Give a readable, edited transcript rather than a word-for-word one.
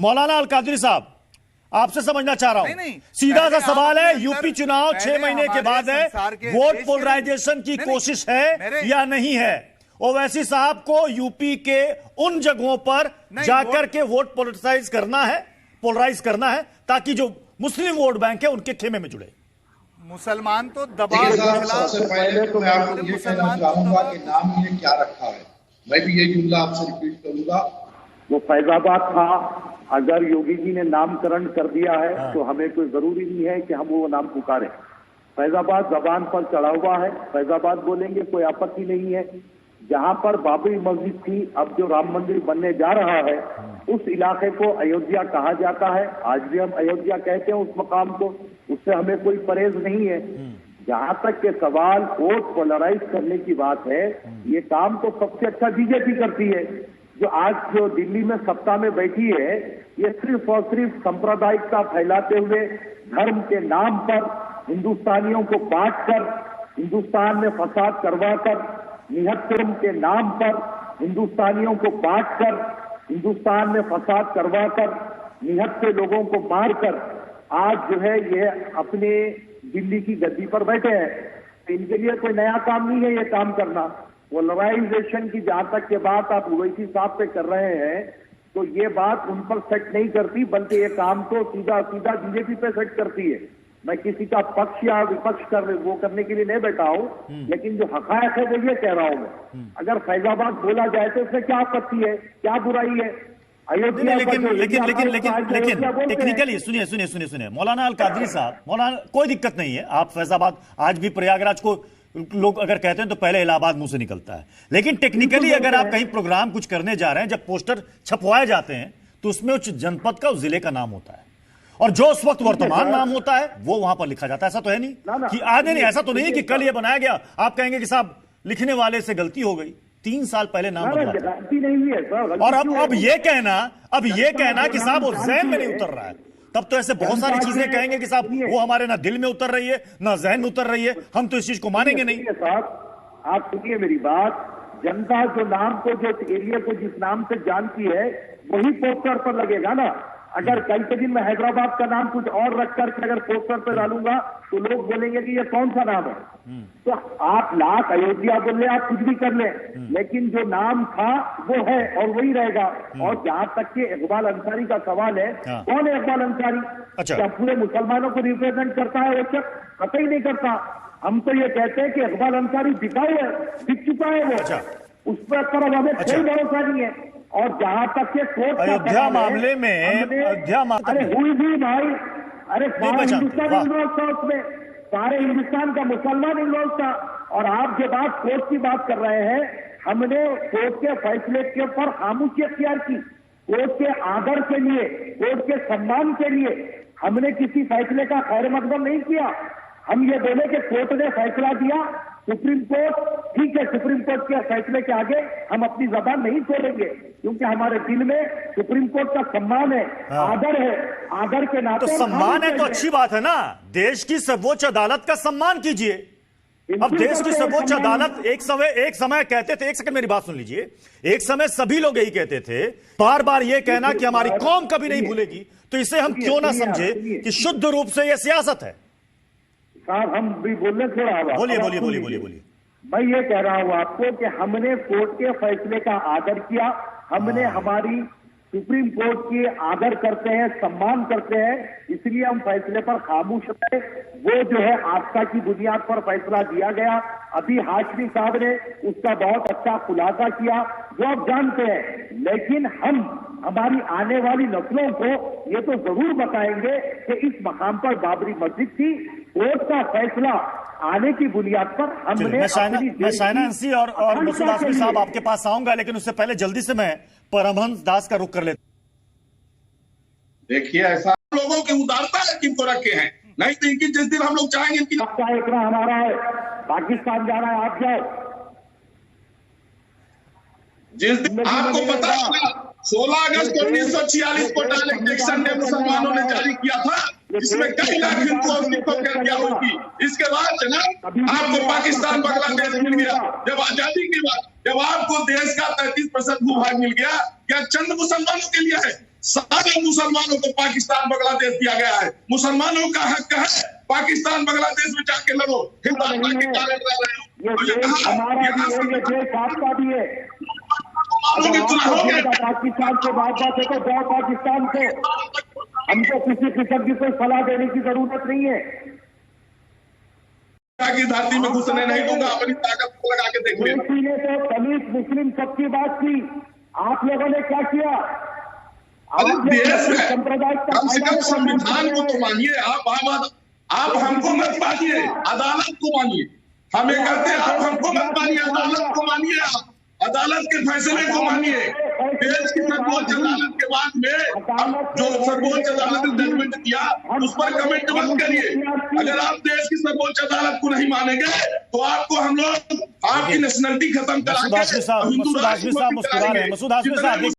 मौलाना अल कादरी साहब, आपसे समझना चाह रहा हूं, सीधा सा सवाल है, यूपी चुनाव 6 महीने के बाद है, वोट पोलराइजेशन की कोशिश है या नहीं है? ओवैसी साहब को यूपी के उन जगहों पर जाकर के वोट पोलराइज करना है ताकि जो मुस्लिम वोट बैंक है उनके खेमे में जुड़े। मुसलमान तो दबाव, सबसे पहले तो मैं आपको ये कहना चाहूंगा कि नाम ये क्या रखा है। मैं भी ये जुमला आपसे रिपीट करूंगा। वो फैजाबाद था, अगर योगी जी ने नामकरण कर दिया है तो हमें कोई जरूरी नहीं है कि हम वो नाम पुकारें। फैजाबाद जबान पर चढ़ा हुआ है, फैजाबाद बोलेंगे, कोई आपत्ति नहीं है। जहां पर बाबरी मस्जिद थी, अब जो राम मंदिर बनने जा रहा है, उस इलाके को अयोध्या कहा जाता है। आज भी हम अयोध्या कहते हैं उस मकाम को, उससे हमें कोई परहेज नहीं है। जहां तक के सवाल वोट पोलराइज करने की बात है, ये काम तो सबसे अच्छा बीजेपी करती है। जो आज जो दिल्ली में सत्ता में बैठी है, ये सिर्फ और सिर्फ सांप्रदायिकता फैलाते हुए धर्म के नाम पर हिंदुस्तानियों को बांटकर, हिंदुस्तान में फसाद करवाकर, निहत्तरम के नाम पर हिंदुस्तानियों को बांटकर, हिंदुस्तान में फसाद करवाकर, निहत्ते लोगों को मारकर आज जो है ये अपने दिल्ली की गद्दी पर बैठे हैं। तो इनके लिए कोई नया काम नहीं है ये काम करना। पोलराइजेशन की जहां तक के बात आप ओवैसी साहब पे कर रहे हैं, तो ये बात उन पर सेट नहीं करती, बल्कि ये काम तो सीधा सीधा बीजेपी पे सेट करती है। मैं किसी का पक्ष या विपक्ष करने के लिए नहीं बैठा हूं, लेकिन जो हकायक है वो ये कह रहा हूं मैं। अगर फैजाबाद बोला जाए तो इसमें क्या आपत्ति है, क्या बुराई है? अयोध्या लेकिन टेक्निकली सुनिए मौलाना अल कादरी साहब, मौलाना कोई दिक्कत नहीं है, आप फैजाबाद, आज भी प्रयागराज को लोग अगर कहते हैं तो पहले इलाहाबाद मुंह से निकलता है, लेकिन टेक्निकली अगर आप कहीं प्रोग्राम कुछ करने जा रहे हैं, जब पोस्टर छपवाए जाते हैं तो उसमें उस जनपद का, उस जिले का नाम होता है, और जो उस वक्त वर्तमान नाम होता है वो वहां पर लिखा जाता है। ऐसा तो है नहीं कि आज नहीं, ऐसा तो नहीं है कि कल ये बनाया गया आप कहेंगे कि साहब लिखने वाले से गलती हो गई, 3 साल पहले नाम बदला था। और अब ये कहना कि साहब वो ज़हन में नहीं उतर रहा है, तब तो ऐसे बहुत सारी चीजें कहेंगे कि साहब वो हमारे ना दिल में उतर रही है ना जहन में उतर रही है, हम तो इस चीज को मानेंगे नहीं। साहब आप सुनिए मेरी बात, जनता जो नाम को, जो एरिया को जिस नाम से जानती है, वही पोस्टर पर लगेगा ना। अगर कल के दिन मैं हैदराबाद का नाम कुछ और रख करके अगर पोस्टर पर डालूंगा तो लोग बोलेंगे कि ये कौन सा नाम है। तो आप लाख अयोध्या बोल ले, आप कुछ भी कर ले, लेकिन जो नाम था वो है और वही रहेगा। और जहां तक के इकबाल अंसारी का सवाल है, कौन है इकबाल अंसारी? अच्छा। क्या पूरे मुसलमानों को रिप्रेजेंट करता है? वो शख्स कतई नहीं करता। हम तो ये कहते हैं कि इकबाल अंसारी बिकाऊ है, बिक चुका है वो। अच्छा। उस पर हमें कोई भरोसा नहीं है। और जहां तक के कोर्ट अयोध्या मामले में, अरे हुई भी भाई, अरे सारा हिंदुस्तान इन्वॉल्व था उसमें, सारे हिंदुस्तान का मुसलमान इन्वॉल्व था। और आप जो बात कोर्ट की बात कर रहे हैं, हमने कोर्ट के फैसले के ऊपर खामोशी अख्तियार की। कोर्ट के आदर के लिए, कोर्ट के सम्मान के लिए हमने किसी फैसले का खैर मकदम नहीं किया। हम ये बोले कि कोर्ट ने फैसला दिया, सुप्रीम कोर्ट ठीक है, सुप्रीम कोर्ट के फैसले के आगे हम अपनी जबान नहीं खोलेंगे, क्योंकि हमारे दिल में सुप्रीम कोर्ट का सम्मान है, आदर है। आदर के नाते तो सम्मान है तो अच्छी बात है ना, देश की सर्वोच्च अदालत का सम्मान कीजिए। अब देश की सर्वोच्च अदालत एक समय कहते थे, एक सेकंड मेरी बात सुन लीजिए, एक समय सभी लोग यही कहते थे, बार बार ये कहना कि हमारी कौम कभी नहीं भूलेगी, तो इसे हम क्यों ना समझे कि शुद्ध रूप से यह सियासत है। साहब हम भी बोलने थोड़ा, बोलिए। मैं ये कह रहा हूं आपको कि हमने कोर्ट के फैसले का आदर किया, हमने हमारी सुप्रीम कोर्ट की आदर करते हैं, सम्मान करते हैं, इसलिए हम फैसले पर खामोश रहे। वो जो है आस्था की बुनियाद पर फैसला दिया गया। अभी हाशमी साहब ने उसका बहुत अच्छा खुलासा किया, वो आप जानते हैं। लेकिन हम हमारी आने वाली नस्लों को ये तो जरूर बताएंगे कि इस मकाम पर बाबरी मस्जिद थी। कोर्ट का फैसला आने की बुनियाद पर हमने, मैं शाइना अंसी और मुसुल आसमी साहब आपके पास आऊंगा, लेकिन उससे पहले जल्दी से मैं परमहंस दास का रुख कर लेता। देखिए, ऐसा लोगों की उदारता है किनको रखे हैं, नहीं तो इनकी जिस दिन हम लोग चाहेंगे इनकी इतना हमारा है, पाकिस्तान जा रहा है, आप जाओ। जिस दिन आपको पता होगा 16 अगस्त 1946 को डायरेक्ट एक्शन डे मुसलमानों ने जारी किया था, इसमें कई लाख हिंदुओं की हत्या हुई थी। इसके बाद जनाब आपको पाकिस्तान बांग्लादेश मिल गया। जब आजादी के बाद जब आपको देश का 33% भूभाग मिल गया, क्या चंद मुसलमानों के लिए है? सारे मुसलमान मुसलमानों को पाकिस्तान बांग्लादेश दिया गया है। मुसलमानों का हक है पाकिस्तान बांग्लादेश में जाके लड़ो। हिंदुस्तान के कारण रह रहे हो। ये देश हमारा भी है, ये देश आपका भी है। पाकिस्तान को बात है तो जाओ पाकिस्तान को, हमको किसी किस्म की कोई सलाह देने की जरूरत नहीं है। की धरती में घुसने नहीं दूंगा, अपनी ताकत को लगा के देख लेना। ने तो दलित मुस्लिम सबकी बात की, आप लोगों ने क्या किया? देश में कम से कम संविधान को तो मानिए। आप हमको मत मानिए, अदालत को मानिए। हम ये कहते हैं आप हमको मत मानिए, अदालत को मानिए। आप अदालत के फैसले को मानिए। देश की सर्वोच्च अदालत के बाद में जो सर्वोच्च अदालत ने जजमेंट दिया उस पर कमेंट मत करिए। अगर आप देश की सर्वोच्च अदालत को नहीं मानेंगे तो आपको हम लोग आपकी नेशनलिटी खत्म करा के मसूद हाशमी साहब मुस्कुरा रहे हैं। मसूद हाशमी साहब